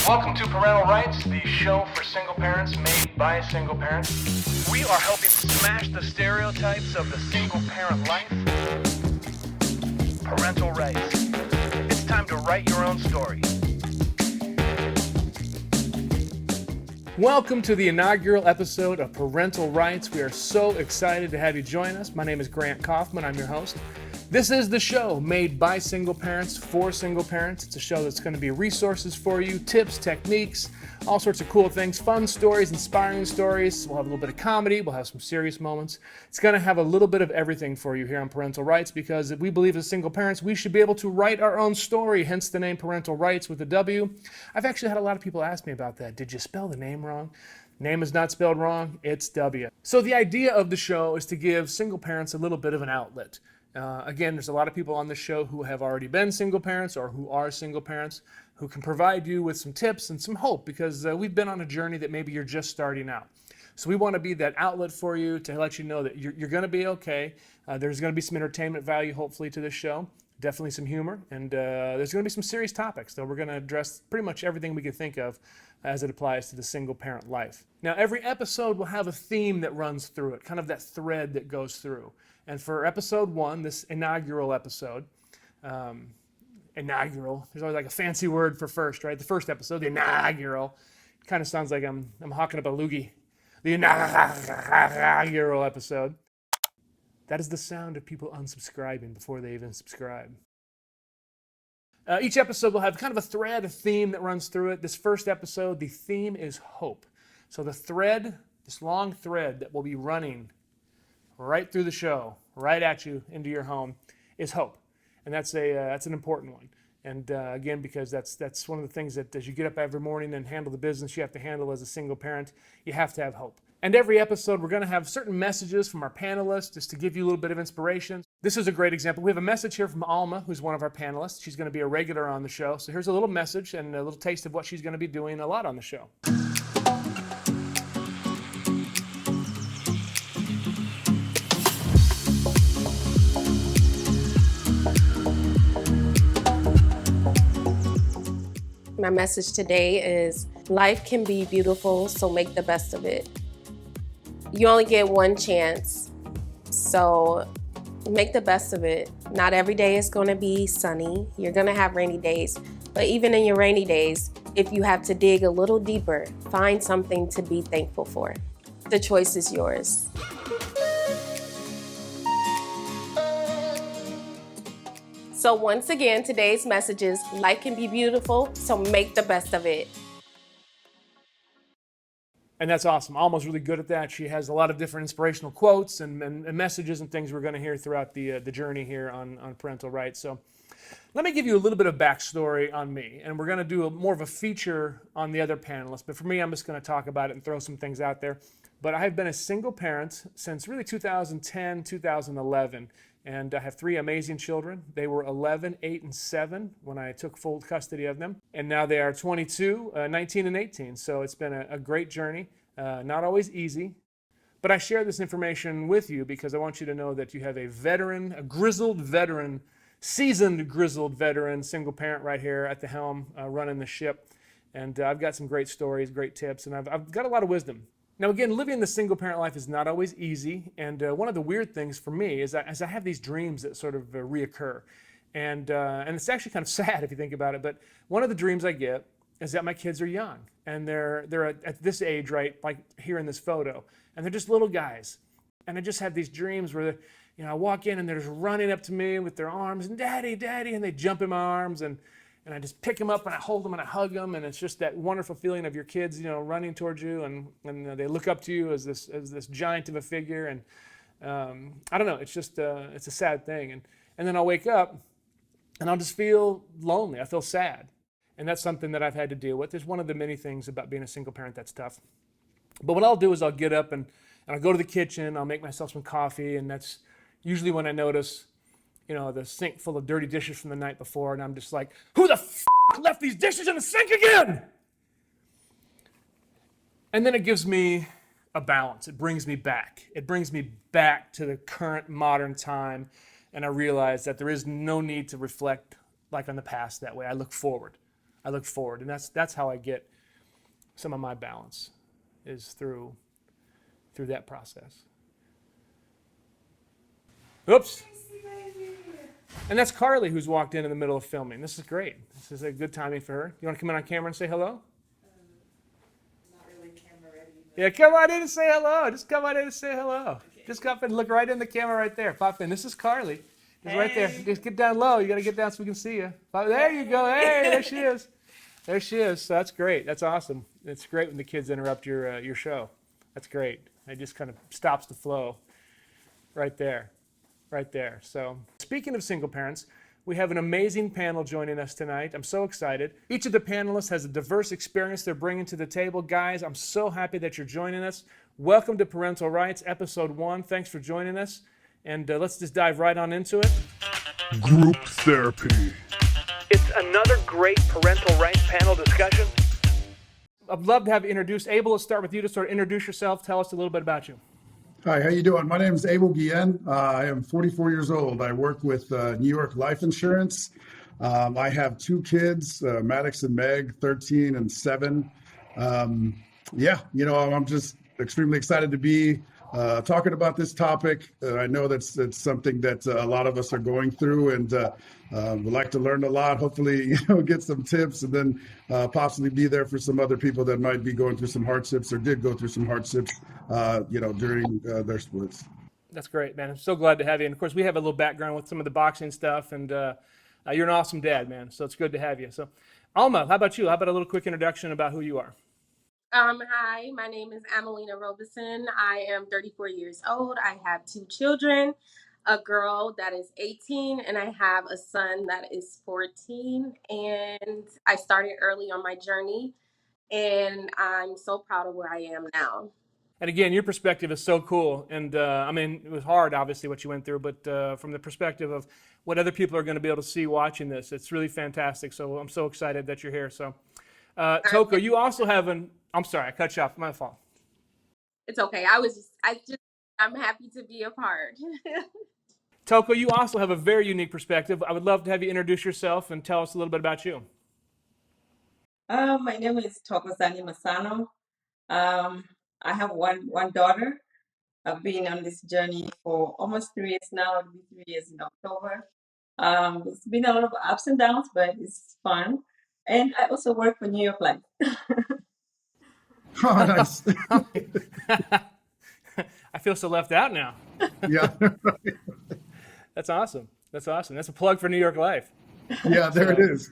Welcome to Parental Writes, the show for single parents made by single parents. We are helping smash the stereotypes of the single parent life. Parental Writes. It's time to write your own story. Welcome to the inaugural episode of Parental Writes. We are so excited to have you join us. My name is Grant Kaufman. I'm your host. This is the show made by single parents for single parents. It's a show that's going to be resources for you, tips, techniques, all sorts of cool things, fun stories, inspiring stories. We'll have a little bit of comedy. We'll have some serious moments. It's going to have a little bit of everything for you here on Parental Writes because we believe as single parents, we should be able to write our own story, hence the name Parental Writes with a W. I've actually had a lot of people ask me about that. Did you spell the name wrong? Name is not spelled wrong. It's W. So the idea of the show is to give single parents a little bit of an outlet. Again, there's a lot of people on this show who have already been single parents or who are single parents who can provide you with some tips and some hope because we've been on a journey that maybe you're just starting out. So we want to be that outlet for you to let you know that you're going to be okay. There's going to be some entertainment value, hopefully, to this show. Definitely some humor. And there's going to be some serious topics, though. We're going to address pretty much everything we can think of as it applies to the single parent life. Now, every episode will have a theme that runs through it, kind of that thread that goes through. And for episode 1, this inaugural episode, inaugural, there's always like a fancy word for first, right? The first episode, the inaugural, kind of sounds like I'm hawking up a loogie. The inaugural episode. That is the sound of people unsubscribing before they even subscribe. Each episode will have kind of a thread, a theme that runs through it. This first episode, the theme is hope. So the thread, this long thread that will be running right through the show, right at you into your home, is hope, and that's an important one. And again, because that's one of the things that as you get up every morning and handle the business you have to handle as a single parent, you have to have hope. And every episode, we're going to have certain messages from our panelists just to give you a little bit of inspiration. This is a great example. We have a message here from Alma, who's one of our panelists. She's going to be a regular on the show. So here's a little message and a little taste of what she's going to be doing a lot on the show. My message today is life can be beautiful, so make the best of it. You only get one chance, so make the best of it. Not every day is going to be sunny. You're going to have rainy days, but even in your rainy days, if you have to dig a little deeper, find something to be thankful for. The choice is yours. So once again, today's message is life can be beautiful, so make the best of it. And that's awesome. Alma's really good at that. She has a lot of different inspirational quotes and messages and things we're going to hear throughout the journey here on Parental Writes. So let me give you a little bit of backstory on me. And we're going to do more of a feature on the other panelists. But for me, I'm just going to talk about it and throw some things out there. But I have been a single parent since really 2010, 2011. And I have 3 amazing children. They were 11, 8, and 7 when I took full custody of them. And now they are 22, 19, and 18. So it's been a great journey. Not always easy. But I share this information with you because I want you to know that you have a veteran, a grizzled veteran, seasoned grizzled veteran, single parent right here at the helm running the ship. And I've got some great stories, great tips, and I've got a lot of wisdom. Now again, living the single parent life is not always easy, and one of the weird things for me is that as I have these dreams that sort of reoccur, and it's actually kind of sad if you think about it, but one of the dreams I get is that my kids are young, and they're at this age, right, like here in this photo, and they're just little guys, and I just have these dreams where I walk in and they're just running up to me with their arms, and Daddy, Daddy, and they jump in my arms, and I just pick them up and I hold them and I hug them, and it's just that wonderful feeling of your kids, running towards you, and they look up to you as this giant of a figure, and I don't know, it's just it's a sad thing, and then I'll wake up and I'll just feel lonely. I feel sad, and that's something that I've had to deal with. It's one of the many things about being a single parent that's tough. But what I'll do is I'll get up and I'll go to the kitchen. I'll make myself some coffee, and that's usually when I notice the sink full of dirty dishes from the night before, and I'm just like, who the f*** left these dishes in the sink again? And then it gives me a balance. It brings me back. It brings me back to the current modern time, and I realize that there is no need to reflect like on the past that way. I look forward. I look forward, and that's how I get some of my balance, is through that process. Oops. And that's Carly, who's walked in the middle of filming. This is great. This is a good timing for her. You want to come in on camera and say hello? Not really camera ready. Yeah, come on in and say hello. Just come on in and say hello. Okay. Just come and look right in the camera right there. Pop in. This is Carly. Just right there. Just get down low. You got to get down so we can see you. There you go. Hey, there she is. There she is. So that's great. That's awesome. It's great when the kids interrupt your show. That's great. It just kind of stops the flow right there. Right there. So speaking of single parents, we have an amazing panel joining us tonight. I'm so excited. Each of the panelists has a diverse experience they're bringing to the table. Guys, I'm so happy that you're joining us. Welcome to Parental Writes, Episode 1. Thanks for joining us. And let's just dive right on into it. Group therapy. It's another great Parental Rights panel discussion. I'd love to have you introduced. Abel, let's start with you to sort of introduce yourself. Tell us a little bit about you. Hi, how you doing? My name is Abel Guillen. I am 44 years old. I work with New York Life Insurance. I have 2 kids, Maddox and Meg, 13 and 7. I'm just extremely excited to be talking about this topic. I know that's something that a lot of us are going through, and would like to learn a lot. Hopefully, get some tips, and then possibly be there for some other people that might be going through some hardships or did go through some hardships, during their splits. That's great, man. I'm so glad to have you. And of course, we have a little background with some of the boxing stuff, and you're an awesome dad, man. So it's good to have you. So, Alma, how about you? How about a little quick introduction about who you are? Hi, my name is Amelina Robeson. I am 34 years old. I have 2 children, a girl that is 18, and I have a son that is 14. And I started early on my journey, and I'm so proud of where I am now. And again, your perspective is so cool. And it was hard, obviously, what you went through, but from the perspective of what other people are going to be able to see watching this, it's really fantastic. So I'm so excited that you're here. So, Toko, you also have I'm sorry, I cut you off. My fault. It's okay. I'm happy to be a part. Toko, you also have a very unique perspective. I would love to have you introduce yourself and tell us a little bit about you. My name is Tokozani Masano. I have one daughter. I've been on this journey for almost 3 years now. It'll be 3 years in October. It's been a lot of ups and downs, but it's fun. And I also work for New York Life. Oh, nice. I feel so left out now. Yeah. That's awesome. That's awesome. That's a plug for New York Life. Yeah, there it is.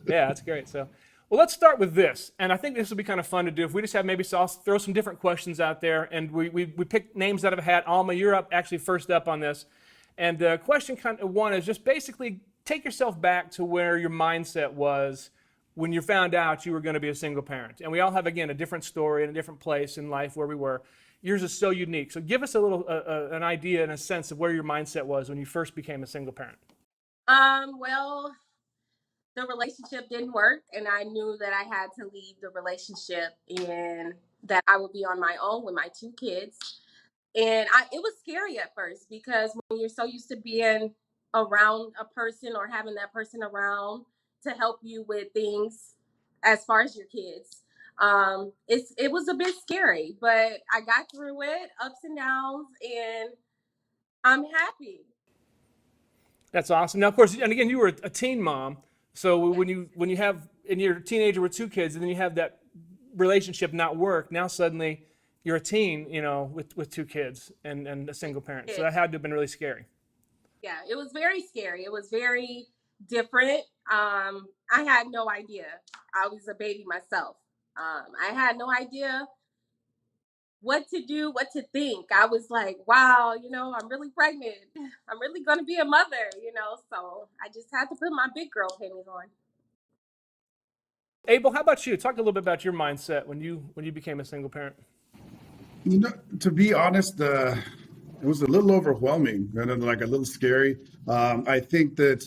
Yeah, that's great. So, well, let's start with this. And I think this will be kind of fun to do. If we just have maybe, so I'll throw some different questions out there. And we pick names out of a hat. Alma, you're actually first up on this. And question kind of 1 is just basically take yourself back to where your mindset was when you found out you were going to be a single parent. And we all have, again, a different story and a different place in life where we were. Yours is so unique. So give us a little an idea and a sense of where your mindset was when you first became a single parent. Well, the relationship didn't work, and I knew that I had to leave the relationship and that I would be on my own with my 2 kids. And it was scary at first because when you're so used to being around a person or having that person around to help you with things as far as your kids, it was a bit scary, but I got through it, ups and downs, and I'm happy. That's awesome. Now, of course, and again, you were a teen mom. So when you have, and you're a teenager with 2 kids, and then you have that relationship not work, now suddenly you're a teen, with 2 kids and a single parent. So that had to have been really scary. Yeah, it was very scary. It was very different. I had no idea. I was a baby myself. I had no idea what to do, what to think. I was like, wow, I'm really pregnant. I'm really going to be a mother, so I just had to put my big girl panties on. Abel, how about you? Talk a little bit about your mindset when you became a single parent. To be honest, it was a little overwhelming and then like a little scary. I think that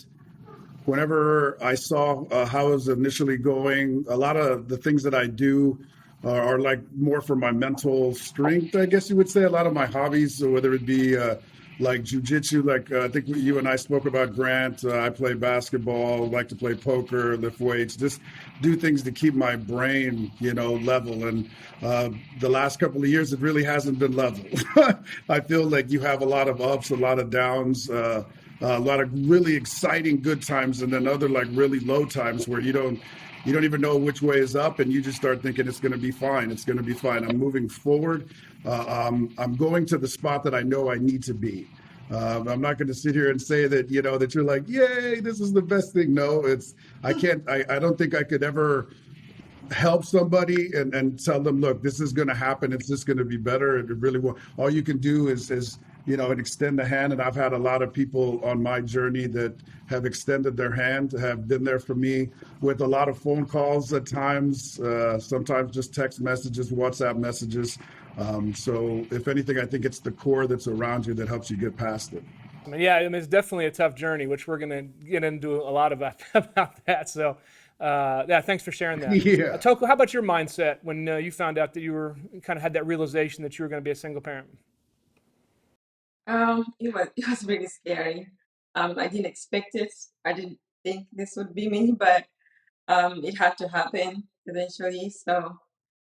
whenever I saw how it was initially going, a lot of the things that I do are like more for my mental strength, I guess you would say. A lot of my hobbies, so whether it be like jujitsu, like I think you and I spoke about, Grant. I play basketball, like to play poker, lift weights, just do things to keep my brain, level. And the last couple of years, it really hasn't been level. I feel like you have a lot of ups, a lot of downs, a lot of really exciting good times, and then other like really low times where you don't even know which way is up, and you just start thinking it's going to be fine. It's going to be fine. I'm moving forward. I'm going to the spot that I know I need to be. I'm not going to sit here and say that that you're like, yay, this is the best thing. No, I can't. I don't think I could ever help somebody and tell them, look, this is going to happen. It's just going to be better. It really will. All you can do is and extend the hand. And I've had a lot of people on my journey that have extended their hand, have been there for me with a lot of phone calls at times, sometimes just text messages, WhatsApp messages. So if anything, I think it's the core that's around you that helps you get past it. Yeah, I mean, it's definitely a tough journey, which we're going to get into a lot about that. So, yeah, thanks for sharing that. Yeah. Toko, how about your mindset when you found out that you kind of had that realization that you were going to be a single parent? It was really scary. I didn't expect it. I didn't think this would be me, but it had to happen eventually. So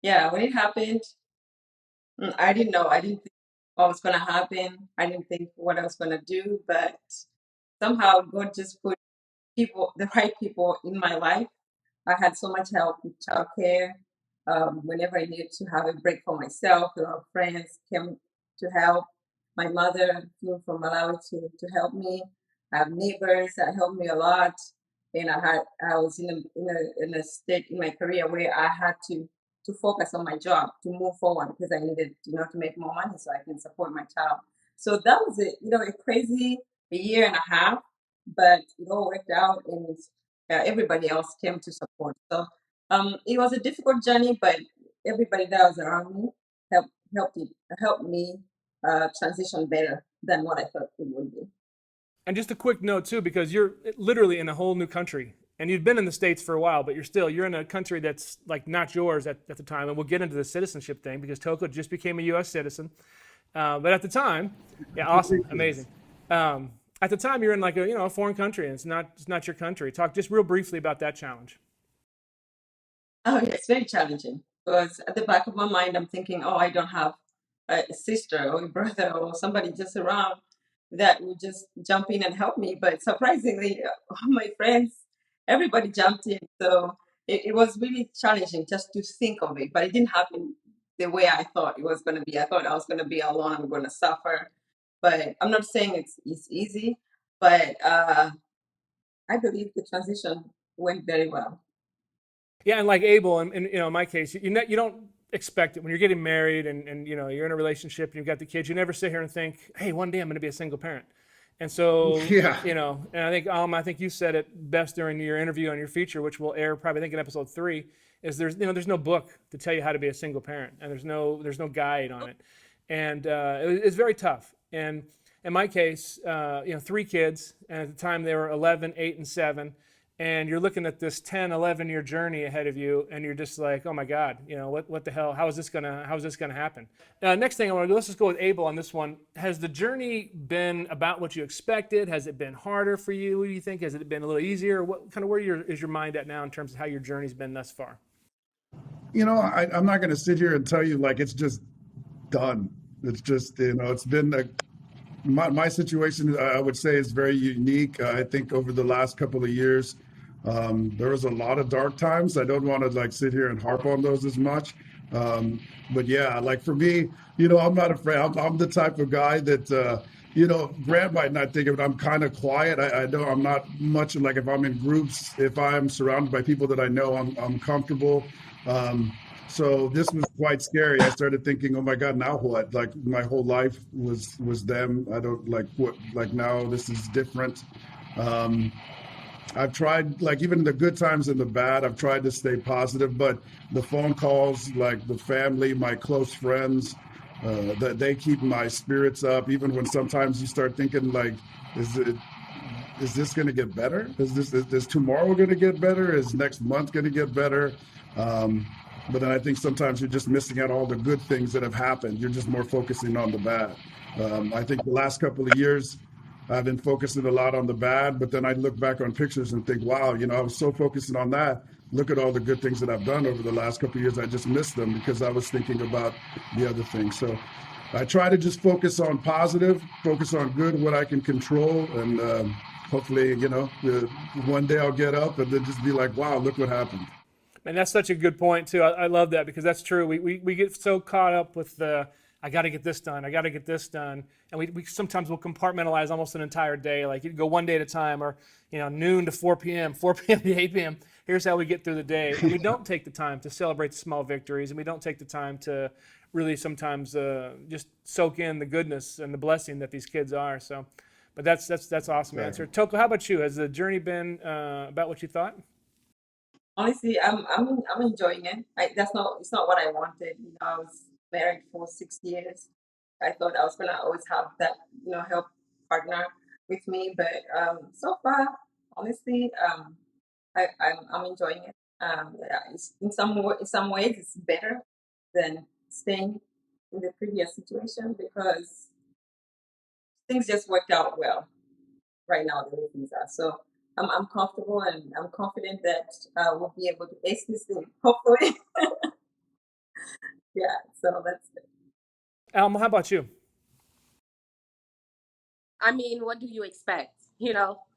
yeah, when it happened, I didn't know. I didn't think what was gonna happen. I didn't think what I was gonna do, but somehow God just put the right people in my life. I had so much help with childcare. Whenever I needed to have a break for myself, a lot of friends came to help. My mother flew from Malawi to help me. I have neighbors that helped me a lot, and I was in a state in my career where I had to focus on my job to move forward because I needed to make more money so I can support my child. So that was a crazy year and a half, but it all worked out, and everybody else came to support. So it was a difficult journey, but everybody that was around me helped helped me transition better than what I thought it would be. And just a quick note too, because you're literally in a whole new country, and you've been in the States for a while, but you're in a country that's like not yours at the time. And we'll get into the citizenship thing because Toko just became a U.S. citizen. But at the time, yeah, awesome, amazing. At the time, you're in like a foreign country, and it's not your country. Talk just real briefly about that challenge. Oh, yeah, it's very challenging because at the back of my mind, I'm thinking, oh, I don't have a sister or a brother or somebody just around that would just jump in and help me. But surprisingly, all my friends, everybody jumped in. So it was really challenging just to think of it, but it didn't happen the way I thought it was going to be. I thought I was going to be alone, I'm going to suffer. But I'm not saying it's easy, but I believe the transition went very well. Yeah, and like Abel, and in my case, you don't expect it when you're getting married and you're in a relationship and you've got the kids. You never sit here and think, hey, one day I'm going to be a single parent. And so, Yeah. And I think you said it best during your interview on your feature, which will air probably I think in episode 3, is there's no book to tell you how to be a single parent, and there's no guide on it, and it's very tough. And in my case, 3 kids, and at the time they were 11, 8, and 7. And you're looking at this 10, 11-year journey ahead of you, and you're just like, oh my God, what the hell? How is this gonna happen? Next thing I want to do, let's just go with Abel on this one. Has the journey been about what you expected? Has it been harder for you? What do you think? Has it been a little easier? Where is your mind at now in terms of how your journey's been thus far? I'm not going to sit here and tell you like it's just done. It's just it's been my situation, I would say, is very unique. I think over the last couple of years, there was a lot of dark times. I don't want to like sit here and harp on those as much. But yeah, like for me, I'm not afraid. I'm the type of guy that, Grant might not think of it. I'm kind of quiet. I'm not much like if I'm in groups, if I'm surrounded by people that I know, I'm comfortable. So this was quite scary. I started thinking, oh my God, now what? Like my whole life was them. I don't like what, like now this is different. I've tried, like even the good times and the bad, I've tried to stay positive, but the phone calls, like the family, my close friends, that they keep my spirits up, even when sometimes you start thinking like, is this going to get better? Is tomorrow going to get better? Is next month going to get better? But then I think sometimes you're just missing out all the good things that have happened. You're just more focusing on the bad. I think the last couple of years, I've been focusing a lot on the bad, but then I look back on pictures and think, wow, I was so focusing on that. Look at all the good things that I've done over the last couple of years. I just missed them because I was thinking about the other things. So I try to just focus on positive, focus on good, what I can control, and hopefully, one day I'll get up and then just be like, wow, look what happened. And that's such a good point too. I love that because that's true. We get so caught up with the I got to get this done. I got to get this done, and we sometimes will compartmentalize almost an entire day. Like you go one day at a time, or noon to 4 p.m., 4 p.m. to 8 p.m. Here's how we get through the day, and we don't take the time to celebrate the small victories, and we don't take the time to really sometimes just soak in the goodness and the blessing that these kids are. So, but that's awesome answer. Toko, how about you? Has the journey been about what you thought? Honestly, I'm enjoying it. It's not what I wanted. I was married for 6 years. I thought I was gonna always have that, help partner with me, but so far, honestly, I'm enjoying it. Yeah, in some ways, it's better than staying in the previous situation because things just worked out well right now the way things are. So I'm comfortable and I'm confident that we'll be able to ace this thing. Hopefully, yeah. So that's it. Alma, how about you? I mean, what do you expect?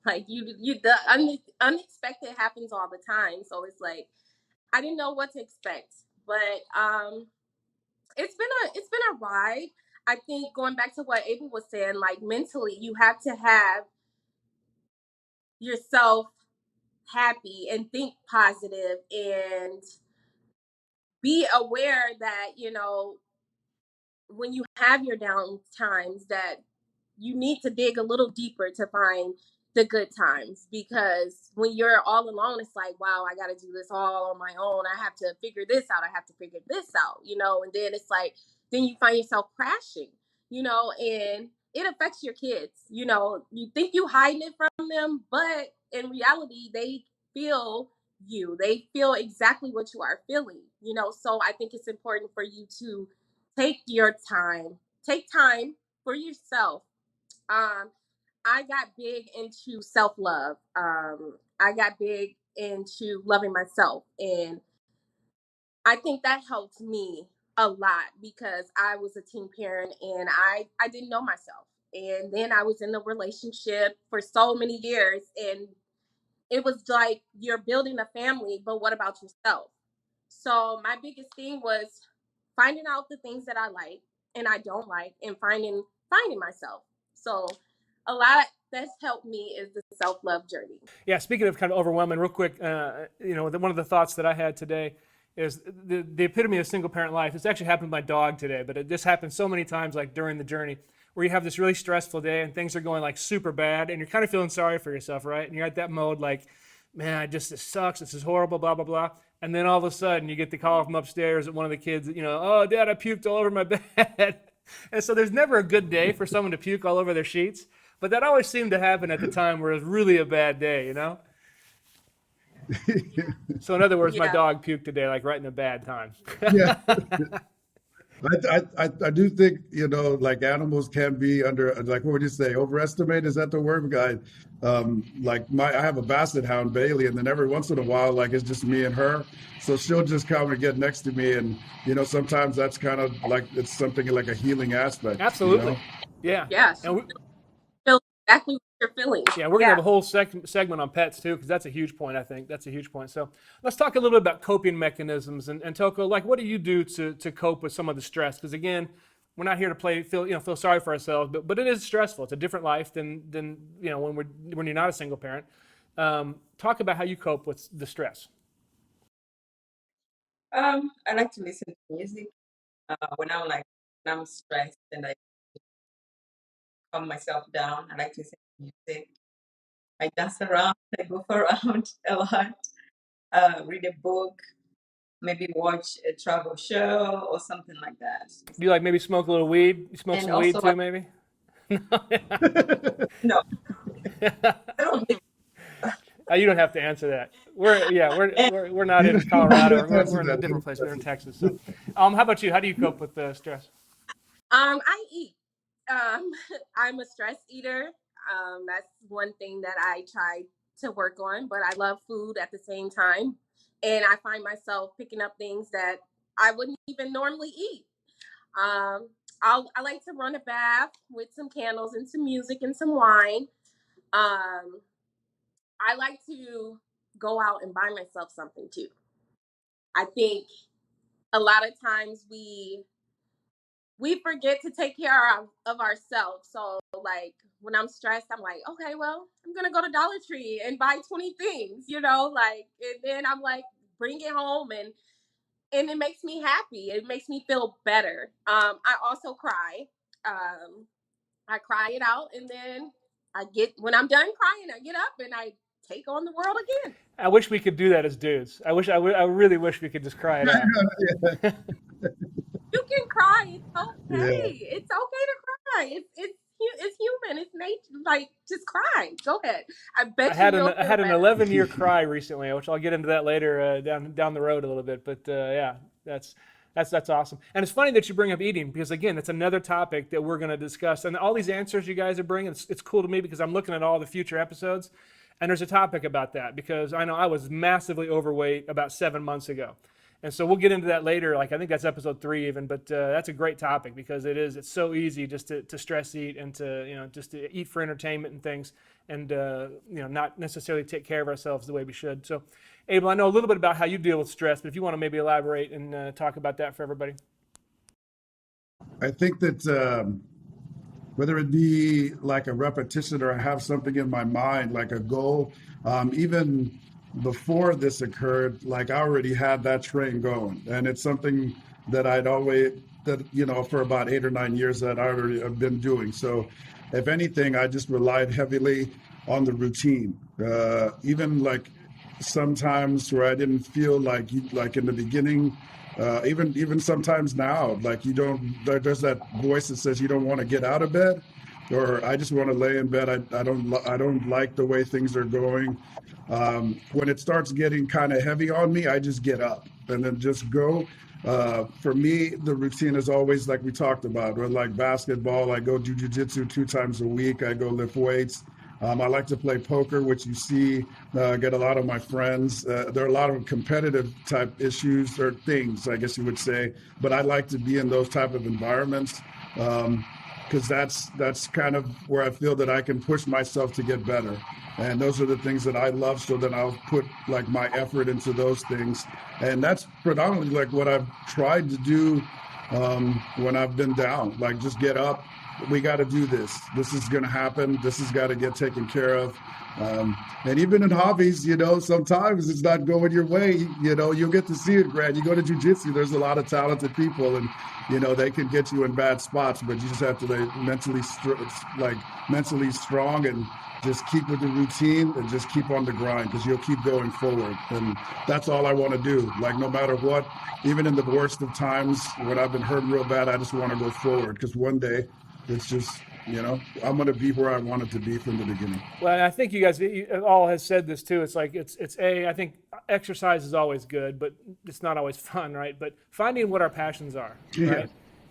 Like the unexpected happens all the time. So it's like I didn't know what to expect, but it's been a ride. I think going back to what Abel was saying, like mentally, you have to have yourself happy and think positive and be aware that when you have your down times that you need to dig a little deeper to find the good times, because when you're all alone it's like, wow, I got to do this all on my own. I have to figure this out, I have to figure this out, and then it's like then you find yourself crashing, and it affects your kids. You think you hiding it from them, but in reality they feel they feel exactly what you are feeling. So I think it's important for you to take your time, take time for yourself. I got big into self love. I got big into loving myself. And I think that helped me a lot because I was a teen parent and I didn't know myself. And then I was in a relationship for so many years. And it was like you're building a family, but what about yourself? So my biggest thing was finding out the things that I like and I don't like, and finding myself. So a lot that's helped me is the self-love journey. Yeah, speaking of kind of overwhelming, real quick, one of the thoughts that I had today is the epitome of single parent life. It's actually happened to my dog today, but it just happens so many times, like during the journey, where you have this really stressful day and things are going like super bad, and you're kind of feeling sorry for yourself, right? And you're at that mode, like, man, this sucks, this is horrible, blah blah blah. And then all of a sudden, you get the call from upstairs that one of the kids, oh, Dad, I puked all over my bed. And so there's never a good day for someone to puke all over their sheets. But that always seemed to happen at the time where it was really a bad day. So in other words, my Yeah. dog puked today, like right in a bad time. Yeah. I do think, like animals can be under, like, what would you say, overestimate? Is that the word? Guy, like I have a basset hound, Bailey, and then every once in a while, like it's just me and her. So she'll just come and get next to me. And, sometimes that's kind of like, it's something like a healing aspect, Absolutely. Yeah. Yeah. And Feel exactly what you're feeling. yeah, we're going to have a whole segment on pets too, because that's a huge point, I think. That's a huge point. So let's talk a little bit about coping mechanisms. And Toko, like, what do you do to cope with some of the stress? Because again, we're not here to feel sorry for ourselves, but it is stressful. It's a different life than when you're not a single parent. Talk about how you cope with the stress. I like to listen to music when I'm stressed and I calm myself down. I like to listen to music. I dance around. I go around a lot. Read a book. Maybe watch a travel show or something like that. Do you like maybe smoke a little weed? You smoke And some weed also, too, maybe? no, I don't think. You don't have to answer that. And We're not You in don't Colorado. have to We're answer in a that. different place. We're in Texas. So, how about you? How do you cope with stress? I eat. Um, I'm a stress eater. That's one thing that I try to work on, but I love food at the same time. And I find myself picking up things that I wouldn't even normally eat. Um, I like to run a bath with some candles and some music and some wine. Um, I like to go out and buy myself something too. I think a lot of times we forget to take care of ourselves. So like when I'm stressed, I'm like, okay, well, I'm gonna go to Dollar Tree and buy 20 things, like, and then I'm like, bring it home and it makes me happy. It makes me feel better. I also cry. Um, I cry it out, and then when I'm done crying, I get up and I take on the world again. I wish we could do that as dudes. I really wish we could just cry it out. You can cry. It's Yeah. okay. It's okay to cry. It's human. It's nature. Like, just cry. Go ahead. I bet you you'll I feel had an better. 11-year cry recently, which I'll get into that later down the road a little bit. But yeah, that's awesome. And it's funny that you bring up eating because again, that's another topic that we're going to discuss. And all these answers you guys are bringing, it's cool to me because I'm looking at all the future episodes, and there's a topic about that because I know I was massively overweight about 7 months ago. And so we'll get into that later. Like I think that's episode 3 even, but that's a great topic because it's so easy just to stress eat and to just to eat for entertainment and things, and not necessarily take care of ourselves the way we should. So, Abel, I know a little bit about how you deal with stress, but if you want to maybe elaborate and talk about that for everybody. I think that whether it be like a repetition or I have something in my mind, like a goal, even before this occurred, like I already had that train going. And it's something that for about 8 or 9 years that I already have been doing. So if anything, I just relied heavily on the routine. Even like sometimes where I didn't feel like in the beginning, even sometimes now, like there's that voice that says you don't want to get out of bed, or I just want to lay in bed. I don't like the way things are going. When it starts getting kind of heavy on me, I just get up and then just go. For me, the routine is always like we talked about, or like basketball. I go do jujitsu 2 times a week. I go lift weights. I like to play poker, which you see, get a lot of my friends. There are a lot of competitive type issues or things, I guess you would say. But I like to be in those type of environments because that's kind of where I feel that I can push myself to get better. And those are the things that I love. So then I'll put like my effort into those things. And that's predominantly like what I've tried to do when I've been down. Like just get up, we got to do this. This is going to happen. This has got to get taken care of. And even in hobbies, sometimes it's not going your way. You'll get to see it, Grant. You go to jujitsu, there's a lot of talented people, and they can get you in bad spots, but you just have to mentally strong and just keep with the routine and just keep on the grind because you'll keep going forward. And that's all I want to do. Like no matter what, even in the worst of times when I've been hurt real bad, I just want to go forward because one day it's just, I'm going to be where I wanted to be from the beginning. Well, I think you guys all has said this too. It's like I think exercise is always good, but it's not always fun, right? But finding what our passions are, right?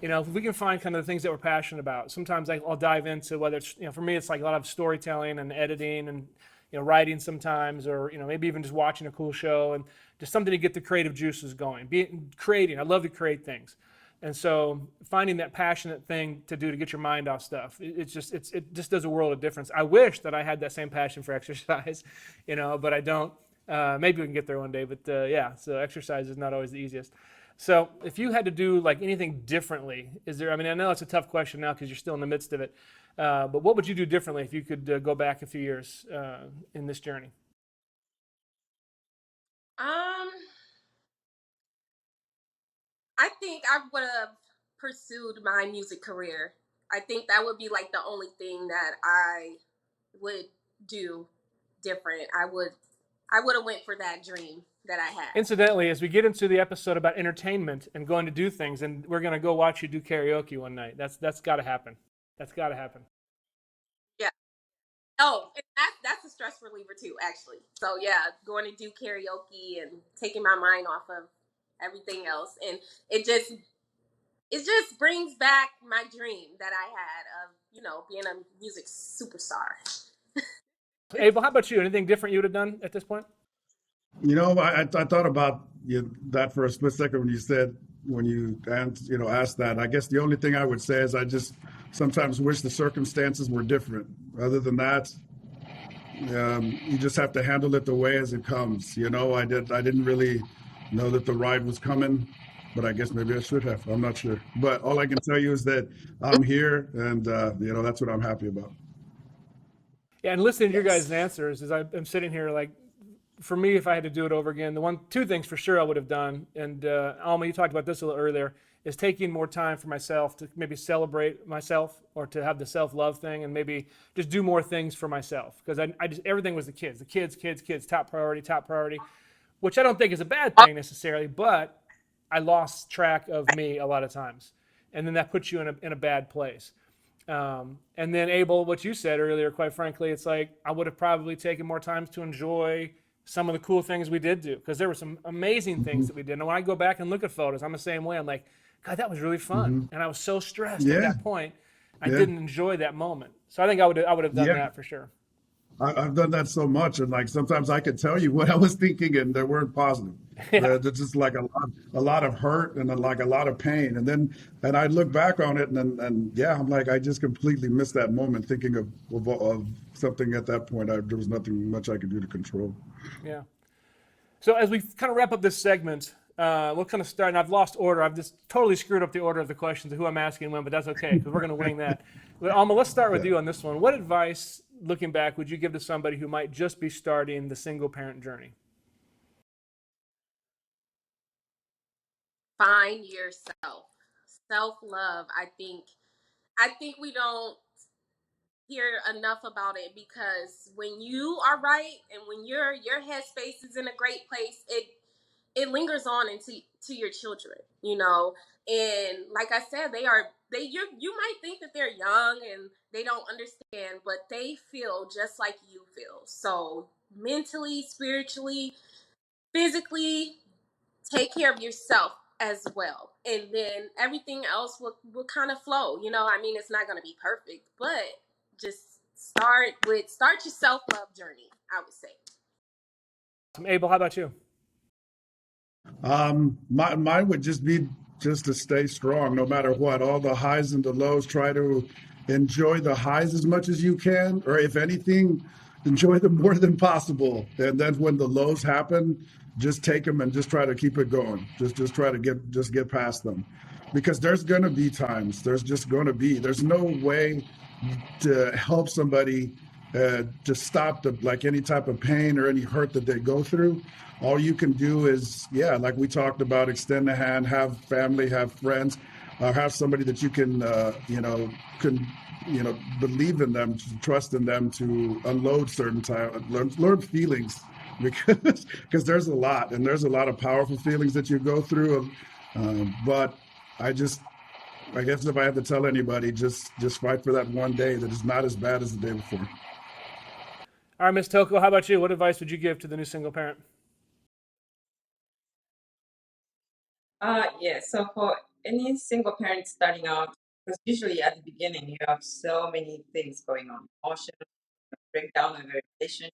If we can find kind of the things that we're passionate about. Sometimes I'll dive into whether it's for me it's like a lot of storytelling and editing and writing sometimes, or maybe even just watching a cool show and just something to get the creative juices going. Creating, I love to create things. And so finding that passionate thing to do to get your mind off stuff, it just does a world of difference. I wish that I had that same passion for exercise, but I don't. Maybe we can get there one day, but yeah, so exercise is not always the easiest. So if you had to do like anything differently, I know it's a tough question now because you're still in the midst of it, but what would you do differently if you could go back a few years in this journey? I think I would have pursued my music career. I think that would be like the only thing that I would do different. I would have went for that dream that I had. Incidentally, as we get into the episode about entertainment and going to do things, and we're going to go watch you do karaoke one night. That's got to happen. That's got to happen. Yeah. Oh, and that's a stress reliever too, actually. So yeah, going to do karaoke and taking my mind off of everything else, and it it just brings back my dream that I had of, being a music superstar. Abel, how about you? Anything different you would have done at this point? I thought about that for a split second when you said when you asked that. I guess the only thing I would say is I just sometimes wish the circumstances were different. Other than that, you just have to handle it the way as it comes. I didn't really know that the ride was coming, but I guess maybe I should have. I'm not sure. But all I can tell you is that I'm here, and that's what I'm happy about. Yeah, and listening to your Yes. guys' answers, as I'm sitting here, like, for me, if I had to do it over again, two things for sure I would have done, and Alma, you talked about this a little earlier, is taking more time for myself to maybe celebrate myself or to have the self-love thing and maybe just do more things for myself. Because I just, everything was the kids, top priority, which I don't think is a bad thing necessarily, but I lost track of me a lot of times. And then that puts you in a bad place. And then Abel, what you said earlier, quite frankly, it's like I would have probably taken more time to enjoy some of the cool things we did do, because there were some amazing things that we did. And when I go back and look at photos, I'm the same way. I'm like, God, that was really fun. And I was so stressed at Yeah, that point, I yeah, didn't enjoy that moment. So I think I would have done yeah. that for sure. I've done that so much, and like sometimes I could tell you what I was thinking, and they weren't positive. Yeah. There's just like a lot of hurt and then like a lot of pain, and I look back on it, and yeah, I'm like I just completely missed that moment, thinking of something at that point. There was nothing much I could do to control. Yeah. So as we kind of wrap up this segment, we'll kind of start, and I've lost order. I've just totally screwed up the order of the questions of who I'm asking when, but that's okay because we're going to wing that. But Alma, let's start with Yeah. you on this one. What advice, looking back, would you give to somebody who might just be starting the single parent journey? Find yourself. Self-love. I think we don't hear enough about it, because when you are right and when your headspace is in a great place, it lingers on into to your children, and like I said, you might think that they're young and they don't understand, but they feel just like you feel. So mentally, spiritually, physically, take care of yourself as well, and then everything else will kind of flow. I mean, it's not going to be perfect, but just start your self-love journey, I would say. Abel, how about you? Mine would just be just to stay strong no matter what. All the highs and the lows, try to enjoy the highs as much as you can, or if anything, enjoy them more than possible. And then when the lows happen, just take them and just try to keep it going. Just try to get past them. Because there's gonna be times, there's no way to help somebody to stop like any type of pain or any hurt that they go through. All you can do is, yeah, like we talked about, extend a hand, have family, have friends, have somebody that you can, believe in them, trust in them to unload certain time, learn feelings, because there's a lot, and there's a lot of powerful feelings that you go through. But I guess if I had to tell anybody, just fight for that one day that is not as bad as the day before. All right, Miss Toko, how about you? What advice would you give to the new single parent? Yeah, so for any single parent starting out, because usually at the beginning you have so many things going on, emotional breakdown of a relationship,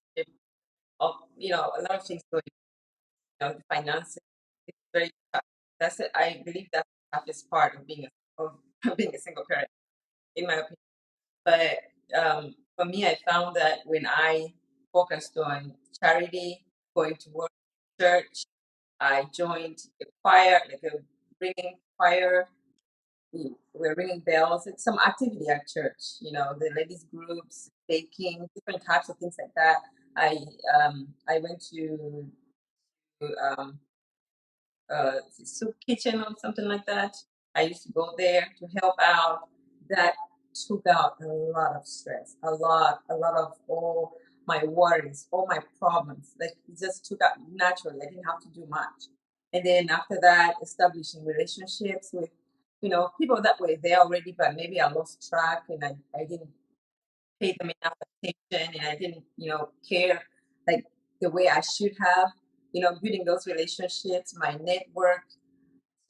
of a lot of things going on, the finances. It's very tough. That's it. I believe that's the toughest part of of being a single parent, in my opinion. But for me, I found that when I focused on charity, going to work, church, I joined a choir, like a ringing choir. We were ringing bells. It's some activity at church, the ladies groups, baking, different types of things like that. I went to um, soup kitchen or something like that. I used to go there to help out. That took out a lot of stress, a lot of all my worries, all my problems. Like it just took out naturally. I didn't have to do much. And then after that, establishing relationships with, people that were there already, but maybe I lost track and I didn't pay them enough attention and I didn't, care like the way I should have, building those relationships, my network.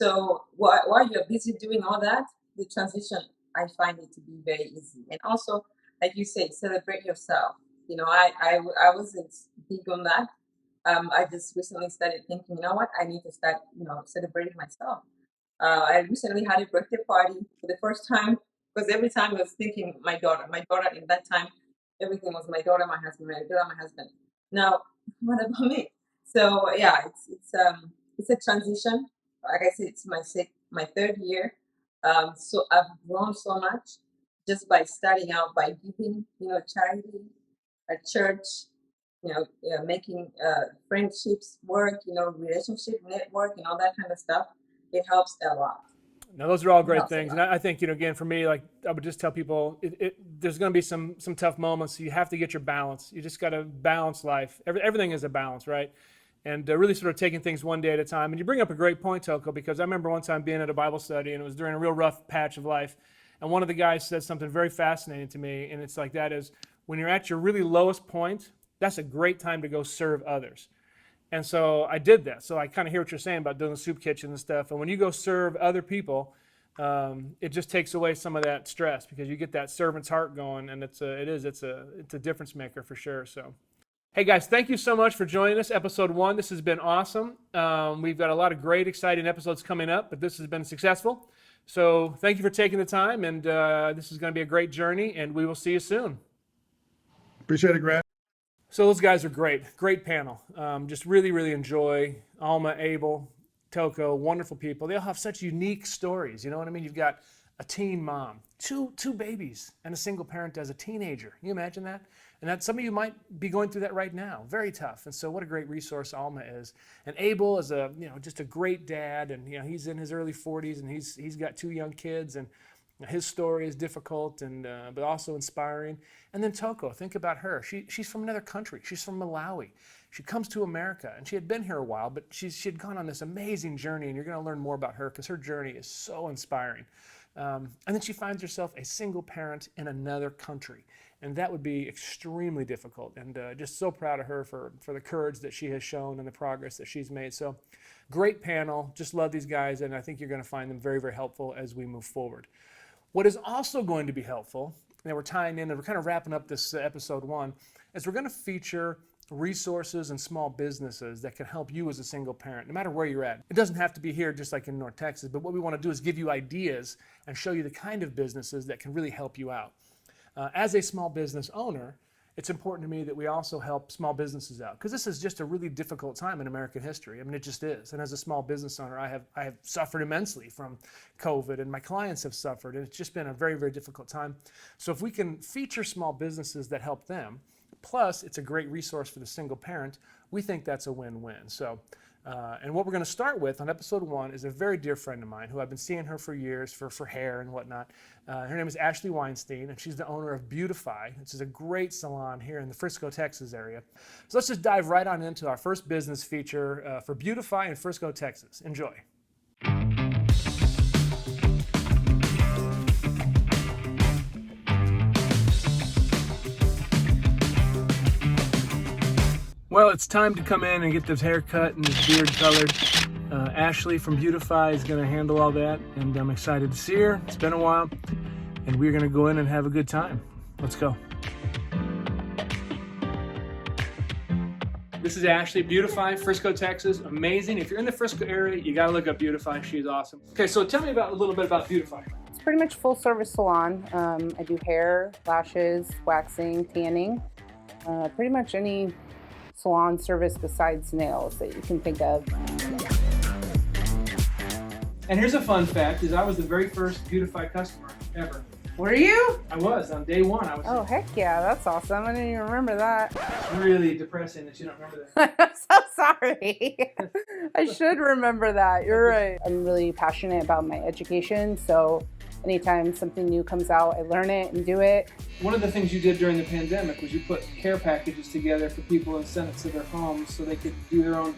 So while you're busy doing all that, the transition, I find it to be very easy. And also, like you say, celebrate yourself. I wasn't big on that. I just recently started thinking, you know what, I need to start, celebrating myself. I recently had a birthday party for the first time because every time I was thinking my daughter. My daughter in that time, everything was my daughter, my husband, my daughter, my husband. Now, what about me? So yeah, it's a transition. Like I said, it's my third year. So I've grown so much just by starting out by giving, charity, a church, making friendships work, relationship network, and all that kind of stuff. It helps a lot. Now, those are all It great helps a things, and lot. I think again for me, like I would just tell people, there's going to be some tough moments. You have to get your balance. You just got to balance life. Everything is a balance, right? And really sort of taking things one day at a time. And you bring up a great point, Toko, because I remember one time being at a Bible study, and it was during a real rough patch of life, and one of the guys said something very fascinating to me, and it's like that is when you're at your really lowest point, that's a great time to go serve others. And so I did that. So I kind of hear what you're saying about doing the soup kitchen and stuff. And when you go serve other people, it just takes away some of that stress because you get that servant's heart going, and it's a difference maker for sure. So, hey guys, thank you so much for joining us. Episode 1. This has been awesome. We've got a lot of great, exciting episodes coming up, but this has been successful. So thank you for taking the time, and this is going to be a great journey, and we will see you soon. Appreciate it, Grant. So those guys are great panel. Just really, really enjoy Alma, Abel, Toko, wonderful people. They all have such unique stories. You know what I mean? You've got a teen mom, two babies, and a single parent as a teenager. Can you imagine that? And that some of you might be going through that right now. Very tough. And so what a great resource Alma is. And Abel is just a great dad, and he's in his early 40s, and he's got 2 young kids, and his story is difficult and but also inspiring. And then Toko, think about her. She's from another country. She's from Malawi. She comes to America, and she had been here a while, but she had gone on this amazing journey, and you're going to learn more about her because her journey is so inspiring. And then she finds herself a single parent in another country, and that would be extremely difficult. And just so proud of her for the courage that she has shown and the progress that she's made. So great panel. Just love these guys, and I think you're going to find them very, very helpful as we move forward. What is also going to be helpful, and we're tying in and we're kind of wrapping up this episode 1, is we're going to feature resources and small businesses that can help you as a single parent, no matter where you're at. It doesn't have to be here just like in North Texas, but what we want to do is give you ideas and show you the kind of businesses that can really help you out. As a small business owner, it's important to me that we also help small businesses out because this is just a really difficult time in American history. I mean, it just is. And as a small business owner, I have suffered immensely from COVID, and my clients have suffered, and it's just been a very, very difficult time. So if we can feature small businesses that help them, plus it's a great resource for the single parent, we think that's a win-win. So, and what we're going to start with on episode 1 is a very dear friend of mine who I've been seeing her for years for hair and whatnot. Her name is Ashley Weinstein, and she's the owner of Beautify, which is a great salon here in the Frisco, Texas area. So let's just dive right on into our first business feature for Beautify in Frisco, Texas. Enjoy. Well, it's time to come in and get this hair cut and this beard colored. Ashley from Beautify is going to handle all that, and I'm excited to see her. It's been a while, and we're going to go in and have a good time. Let's go. This is Ashley, Beautify, Frisco, Texas. Amazing. If you're in the Frisco area, you got to look up Beautify. She's awesome. Okay, so tell me a little bit about Beautify. It's pretty much full service salon. I do hair, lashes, waxing, tanning, pretty much any salon service besides nails that you can think of. And here's a fun fact, is I was the very first Beautify customer ever. Were you? I was, on day 1. Oh, heck yeah, that's awesome. I didn't even remember that. It's really depressing that you don't remember that. I'm so sorry. I should remember that. You're right. I'm really passionate about my education, so anytime something new comes out, I learn it and do it. One of the things you did during the pandemic was you put care packages together for people and sent it to their homes so they could do their own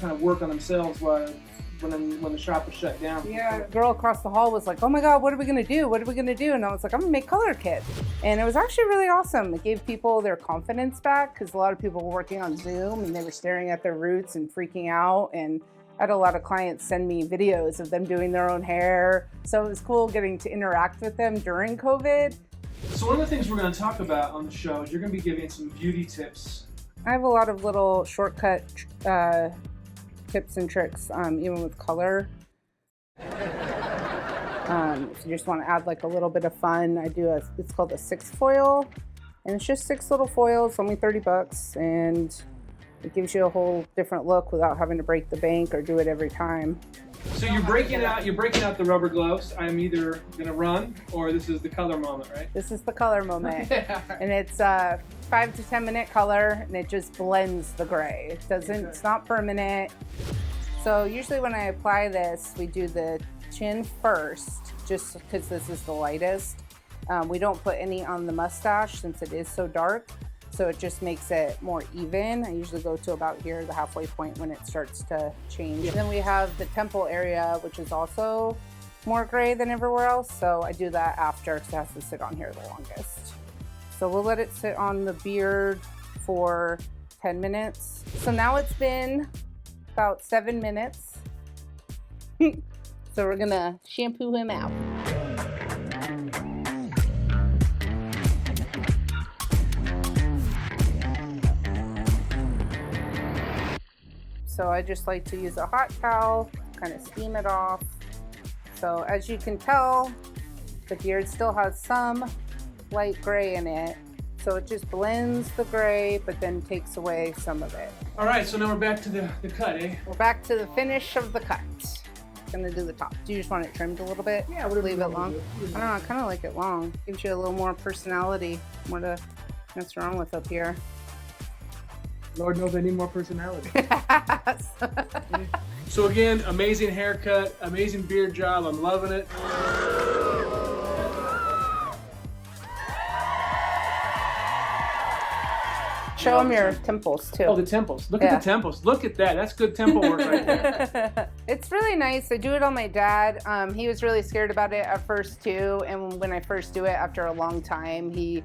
kind of work on themselves when the shop was shut down. Yeah, a girl across the hall was like, oh my God, what are we gonna do? What are we gonna do? And I was like, I'm gonna make color kits. And it was actually really awesome. It gave people their confidence back because a lot of people were working on Zoom and they were staring at their roots and freaking out. And I had a lot of clients send me videos of them doing their own hair. So it was cool getting to interact with them during COVID. So one of the things we're going to talk about on the show is you're going to be giving some beauty tips. I have a lot of little shortcut tips and tricks, even with color. If you just want to add like a little bit of fun, it's called a 6 foil. And it's just 6 little foils, only $30, and it gives you a whole different look without having to break the bank or do it every time. So you're breaking out the rubber gloves. I'm either gonna run or this is the color moment, right? This is the color moment. And it's a 5 to 10 minute color, and it just blends the gray. It's not permanent. So usually when I apply this, we do the chin first, just because this is the lightest. We don't put any on the mustache since it is so dark. So it just makes it more even. I usually go to about here, the halfway point, when it starts to change. And then we have the temple area, which is also more gray than everywhere else. So I do that after, because it has to sit on here the longest. So we'll let it sit on the beard for 10 minutes. So now it's been about 7 minutes. So we're gonna shampoo him out. So I just like to use a hot towel, kind of steam it off. So as you can tell, the beard still has some light gray in it. So it just blends the gray, but then takes away some of it. All right, so now we're back to the cut, eh? We're back to the finish of the cut. Gonna do the top. Do you just want it trimmed a little bit? Yeah, leave it long. I don't know, I kind of like it long. Gives you a little more personality, more to mess around with up here. Lord knows I need more personality. So again, amazing haircut, amazing beard job. I'm loving it. Show them your temples too. Oh, the temples. Look at the temples. Look at that. That's good temple work right there. It's really nice. I do it on my dad. He was really scared about it at first too. And when I first do it after a long time, he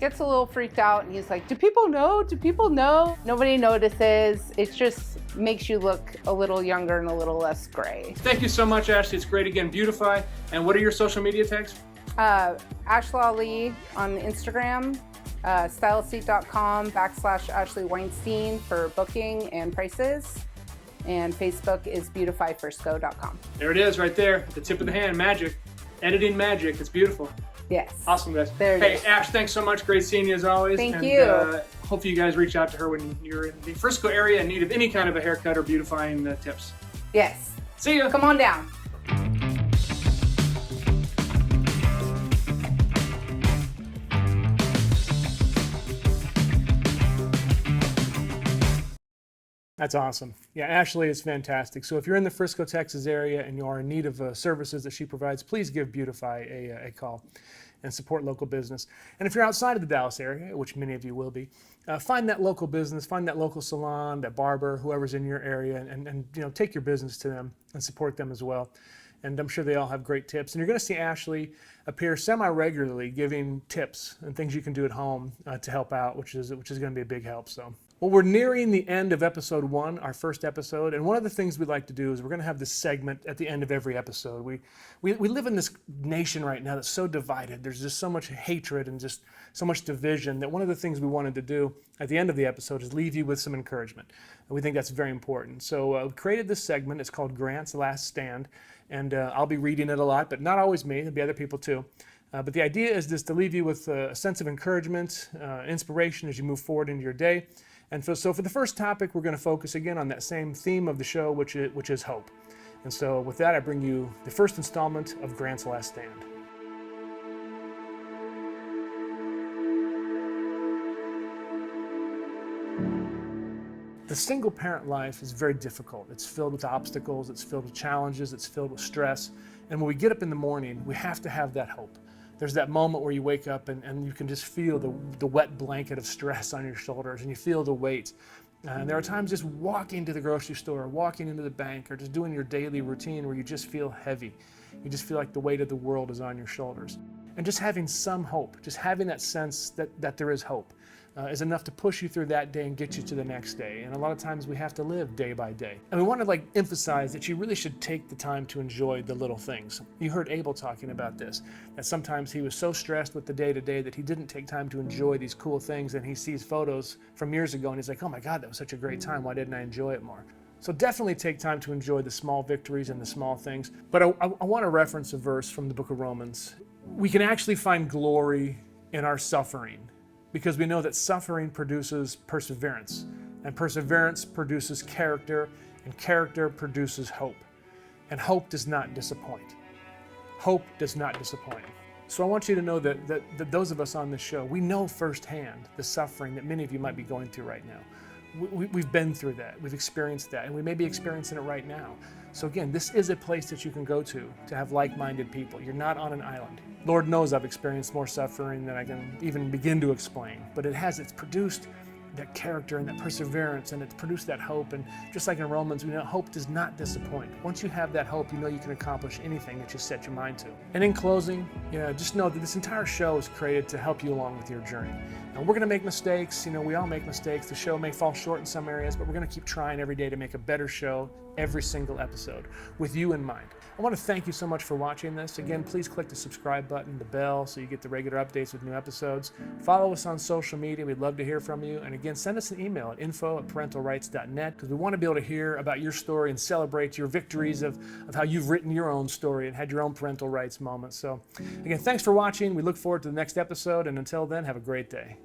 gets a little freaked out and he's like, do people know? Do people know? Nobody notices. It just makes you look a little younger and a little less gray. Thank you so much, Ashley. It's great again. Beautify. And what are your social media tags? Ashlaw Lee on Instagram, styleseat.com/Ashley Weinstein for booking and prices. And Facebook is beautifyfirsco.com. There it is right there. At the tip of the hand. Magic. Editing magic. It's beautiful. Yes. Awesome, guys. There it is. Ash, thanks so much. Great seeing you as always. Thank you. Hopefully you guys reach out to her when you're in the Frisco area in need of any kind of a haircut or beautifying tips. Yes. See ya. Come on down. That's awesome. Yeah, Ashley is fantastic. So if you're in the Frisco, Texas area and you are in need of services that she provides, please give Beautify a call and support local business. And if you're outside of the Dallas area, which many of you will be, find that local business, find that local salon, that barber, whoever's in your area, and take your business to them and support them as well. And I'm sure they all have great tips. And you're going to see Ashley appear semi-regularly giving tips and things you can do at home to help out, which is going to be a big help. So. Well, we're nearing the end of episode 1, our first episode, and one of the things we'd like to do is we're going to have this segment at the end of every episode. We live in this nation right now that's so divided. There's just so much hatred and just so much division that one of the things we wanted to do at the end of the episode is leave you with some encouragement. And we think that's very important. So we created this segment. It's called Grant's Last Stand, and I'll be reading it a lot, but not always me. There'll be other people too. But the idea is just to leave you with a sense of encouragement, inspiration as you move forward into your day. And so for the first topic, we're going to focus again on that same theme of the show, which is hope. And so with that, I bring you the first installment of Grant's Last Stand. The single parent life is very difficult. It's filled with obstacles, it's filled with challenges, it's filled with stress. And when we get up in the morning, we have to have that hope. There's that moment where you wake up and you can just feel the wet blanket of stress on your shoulders and you feel the weight. And there are times just walking to the grocery store, walking into the bank, or just doing your daily routine where you just feel heavy. You just feel like the weight of the world is on your shoulders. And just having some hope, just having that sense that there is hope. is enough to push you through that day and get you to the next day. And a lot of times we have to live day by day. And we want to emphasize that you really should take the time to enjoy the little things. You heard Abel talking about this, that sometimes he was so stressed with the day-to-day that he didn't take time to enjoy these cool things, and he sees photos from years ago and he's like, oh my God, that was such a great time. Why didn't I enjoy it more? So definitely take time to enjoy the small victories and the small things. But I want to reference a verse from the book of Romans. We can actually find glory in our suffering, because we know that suffering produces perseverance, and perseverance produces character, and character produces hope. And hope does not disappoint. Hope does not disappoint. So I want you to know that those of us on this show, we know firsthand the suffering that many of you might be going through right now. We've been through that, we've experienced that, and we may be experiencing it right now. So again, this is a place that you can go to have like-minded people. You're not on an island. Lord knows I've experienced more suffering than I can even begin to explain, but it's produced that character and that perseverance, and it's produced that hope. And just like in Romans, we know hope does not disappoint. Once you have that hope, you know you can accomplish anything that you set your mind to. And in closing, just know that this entire show is created to help you along with your journey. And we're going to make mistakes. We all make mistakes. The show may fall short in some areas, but we're going to keep trying every day to make a better show every single episode with you in mind. I want to thank you so much for watching this. Again, please click the subscribe button, the bell, so you get the regular updates with new episodes. Follow us on social media. We'd love to hear from you. And again, send us an email at info@parentalwrites.net, because we want to be able to hear about your story and celebrate your victories of how you've written your own story and had your own parental rights moments. So again, thanks for watching. We look forward to the next episode. And until then, have a great day.